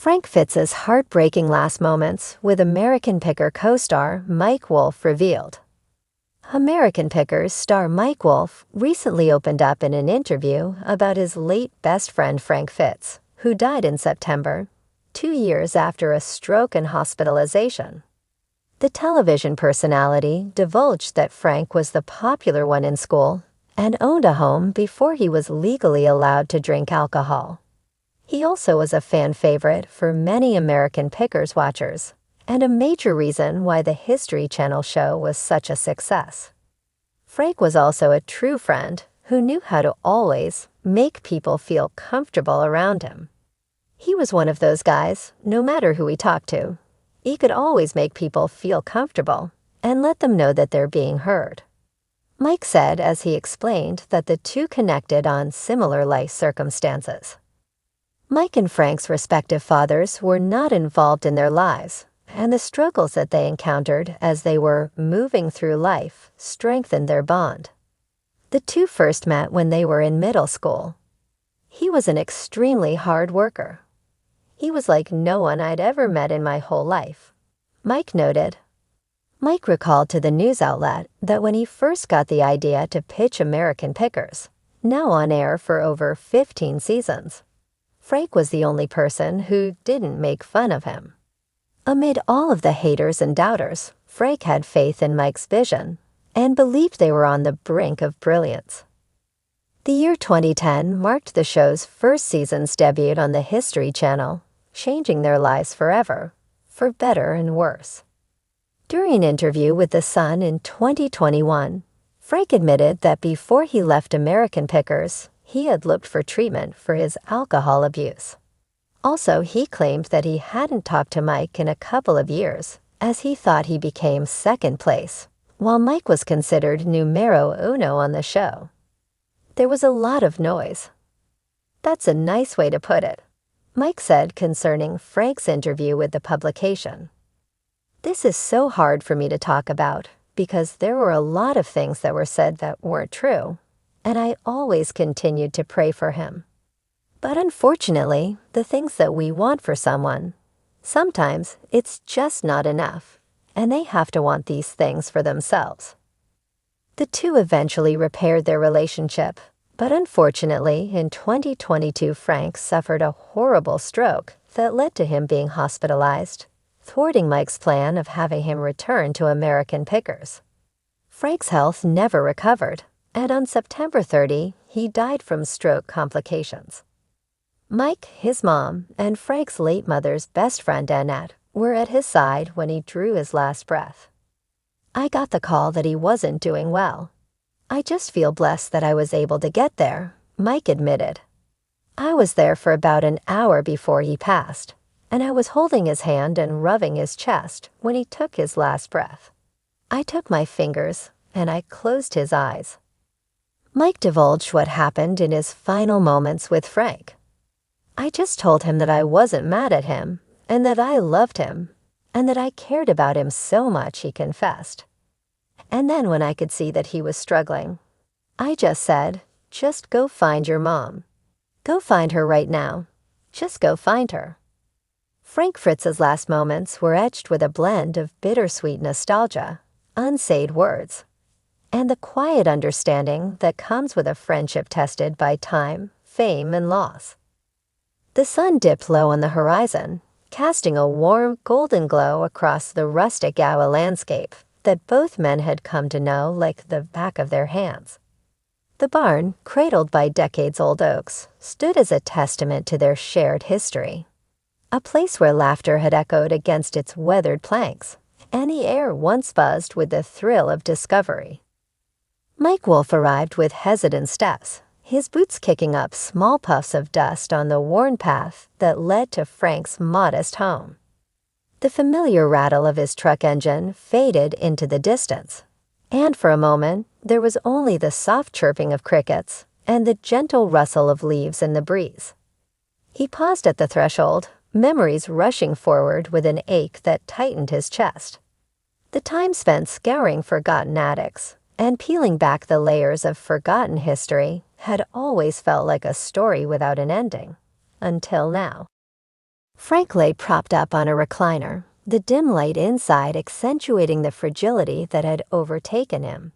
Frank Fitz's heartbreaking last moments with American Picker co-star Mike Wolfe revealed. American Pickers star Mike Wolfe recently opened up in an interview about his late best friend Frank Fitz, who died in September, 2 years after a stroke and hospitalization. The television personality divulged that Frank was the popular one in school and owned a home before he was legally allowed to drink alcohol. He also was a fan favorite for many American Pickers watchers, and a major reason why the History Channel show was such a success. Frank was also a true friend who knew how to always make people feel comfortable around him. He was one of those guys, no matter who he talked to, he could always make people feel comfortable and let them know that they're being heard. Mike said as he explained that the two connected on similar life circumstances. Mike and Frank's respective fathers were not involved in their lives, and the struggles that they encountered as they were moving through life strengthened their bond. The two first met when they were in middle school. He was an extremely hard worker. He was like no one I'd ever met in my whole life, Mike noted. Mike recalled to the news outlet that when he first got the idea to pitch American Pickers, now on air for over 15 seasons, Frank was the only person who didn't make fun of him. Amid all of the haters and doubters, Frank had faith in Mike's vision and believed they were on the brink of brilliance. The year 2010 marked the show's first season's debut on the History Channel, changing their lives forever, for better and worse. During an interview with The Sun in 2021, Frank admitted that before he left American Pickers, he had looked for treatment for his alcohol abuse. Also, he claimed that he hadn't talked to Mike in a couple of years, as he thought he became second place, while Mike was considered numero uno on the show. There was a lot of noise. That's a nice way to put it, Mike said concerning Frank's interview with the publication. This is so hard for me to talk about because there were a lot of things that were said that weren't true, and I always continued to pray for him. But unfortunately, the things that we want for someone, sometimes it's just not enough, and they have to want these things for themselves. The two eventually repaired their relationship, but unfortunately, in 2022, Frank suffered a horrible stroke that led to him being hospitalized, thwarting Mike's plan of having him return to American Pickers. Frank's health never recovered, and on September 30, he died from stroke complications. Mike, his mom, and Frank's late mother's best friend Annette were at his side when he drew his last breath. I got the call that he wasn't doing well. I just feel blessed that I was able to get there, Mike admitted. I was there for about an hour before he passed, and I was holding his hand and rubbing his chest when he took his last breath. I took my fingers and I closed his eyes. Mike divulged what happened in his final moments with Frank. I just told him that I wasn't mad at him, and that I loved him, and that I cared about him so much, he confessed. And then when I could see that he was struggling, I just said, just go find your mom. Go find her right now. Just go find her. Frank Fritz's last moments were etched with a blend of bittersweet nostalgia, unsaid words, and the quiet understanding that comes with a friendship tested by time, fame, and loss. The sun dipped low on the horizon, casting a warm, golden glow across the rustic Gowa landscape that both men had come to know like the back of their hands. The barn, cradled by decades-old oaks, stood as a testament to their shared history. A place where laughter had echoed against its weathered planks, and the air once buzzed with the thrill of discovery. Mike Wolfe arrived with hesitant steps, his boots kicking up small puffs of dust on the worn path that led to Frank's modest home. The familiar rattle of his truck engine faded into the distance, and for a moment there was only the soft chirping of crickets and the gentle rustle of leaves in the breeze. He paused at the threshold, memories rushing forward with an ache that tightened his chest. The time spent scouring forgotten attics and peeling back the layers of forgotten history had always felt like a story without an ending, until now. Frank lay propped up on a recliner, the dim light inside accentuating the fragility that had overtaken him.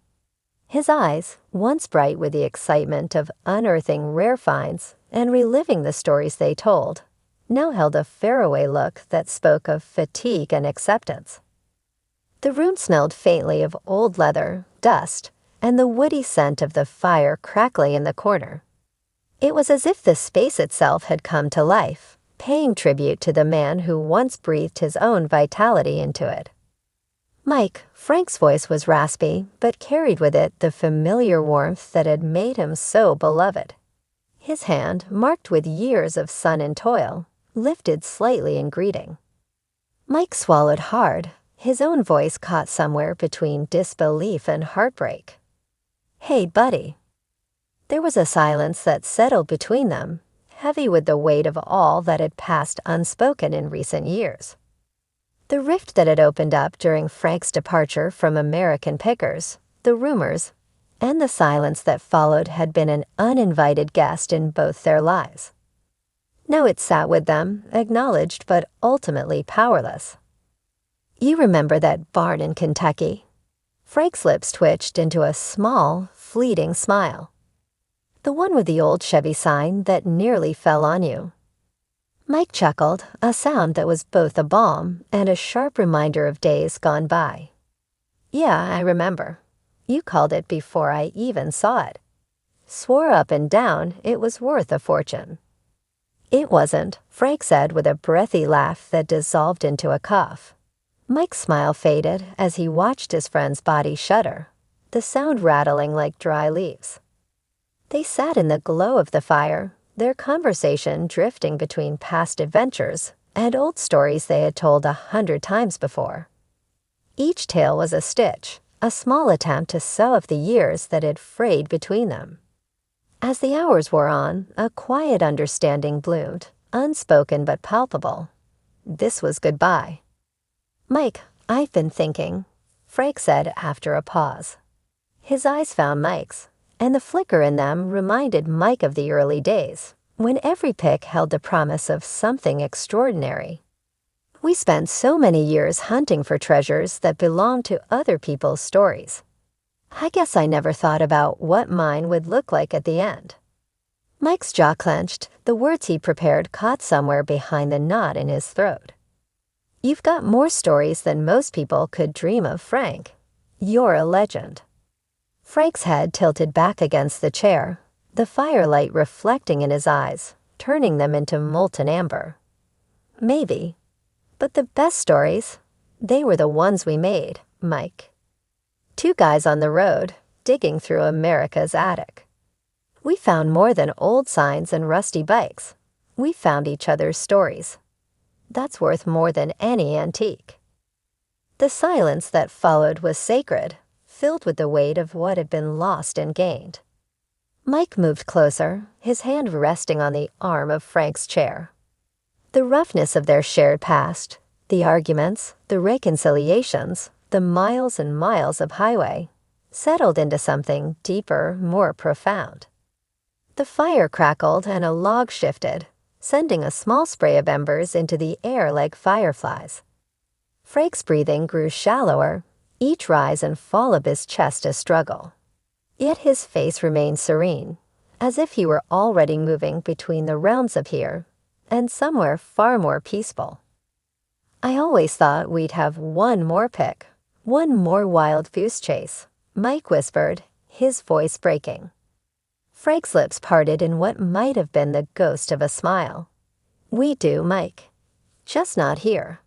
His eyes, once bright with the excitement of unearthing rare finds and reliving the stories they told, now held a faraway look that spoke of fatigue and acceptance. The room smelled faintly of old leather, dust, and the woody scent of the fire crackling in the corner. It was as if the space itself had come to life, paying tribute to the man who once breathed his own vitality into it. Mike, Frank's voice was raspy, but carried with it the familiar warmth that had made him so beloved. His hand, marked with years of sun and toil, lifted slightly in greeting. Mike swallowed hard, his own voice caught somewhere between disbelief and heartbreak. "Hey, buddy." There was a silence that settled between them, heavy with the weight of all that had passed unspoken in recent years. The rift that had opened up during Frank's departure from American Pickers, the rumors, and the silence that followed had been an uninvited guest in both their lives. Now it sat with them, acknowledged but ultimately powerless. "You remember that barn in Kentucky?" Frank's lips twitched into a small, fleeting smile. "The one with the old Chevy sign that nearly fell on you." Mike chuckled, a sound that was both a balm and a sharp reminder of days gone by. "Yeah, I remember. You called it before I even saw it. Swore up and down it was worth a fortune." "It wasn't," Frank said with a breathy laugh that dissolved into a cough. Mike's smile faded as he watched his friend's body shudder, the sound rattling like dry leaves. They sat in the glow of the fire, their conversation drifting between past adventures and old stories they had told 100 times before. Each tale was a stitch, a small attempt to sew up the years that had frayed between them. As the hours wore on, a quiet understanding bloomed, unspoken but palpable. This was goodbye. "Mike, I've been thinking," Frank said after a pause. His eyes found Mike's, and the flicker in them reminded Mike of the early days, when every pick held the promise of something extraordinary. "We spent so many years hunting for treasures that belonged to other people's stories. I guess I never thought about what mine would look like at the end." Mike's jaw clenched, the words he prepared caught somewhere behind the knot in his throat. "You've got more stories than most people could dream of, Frank. You're a legend." Frank's head tilted back against the chair, the firelight reflecting in his eyes, turning them into molten amber. "Maybe. But the best stories, they were the ones we made, Mike. Two guys on the road, digging through America's attic. We found more than old signs and rusty bikes. We found each other's stories. That's worth more than any antique." The silence that followed was sacred, filled with the weight of what had been lost and gained. Mike moved closer, his hand resting on the arm of Frank's chair. The roughness of their shared past, the arguments, the reconciliations, the miles and miles of highway, settled into something deeper, more profound. The fire crackled and a log shifted, sending a small spray of embers into the air like fireflies. Frank's breathing grew shallower, each rise and fall of his chest a struggle. Yet his face remained serene, as if he were already moving between the realms of here and somewhere far more peaceful. "I always thought we'd have one more pick, one more wild goose chase," Mike whispered, his voice breaking. Frank's lips parted in what might have been the ghost of a smile. "We do, Mike. Just not here."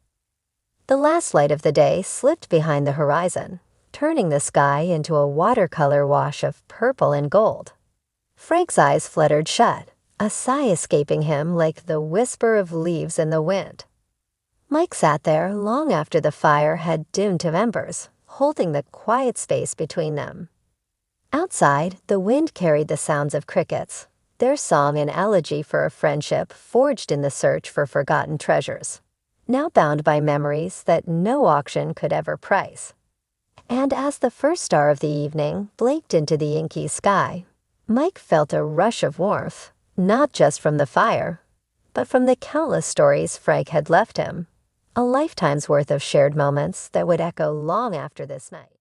The last light of the day slipped behind the horizon, turning the sky into a watercolor wash of purple and gold. Frank's eyes fluttered shut, a sigh escaping him like the whisper of leaves in the wind. Mike sat there long after the fire had dimmed to embers, holding the quiet space between them. Outside, the wind carried the sounds of crickets, their song an elegy for a friendship forged in the search for forgotten treasures, now bound by memories that no auction could ever price. And as the first star of the evening blinked into the inky sky, Mike felt a rush of warmth, not just from the fire, but from the countless stories Frank had left him. A lifetime's worth of shared moments that would echo long after this night.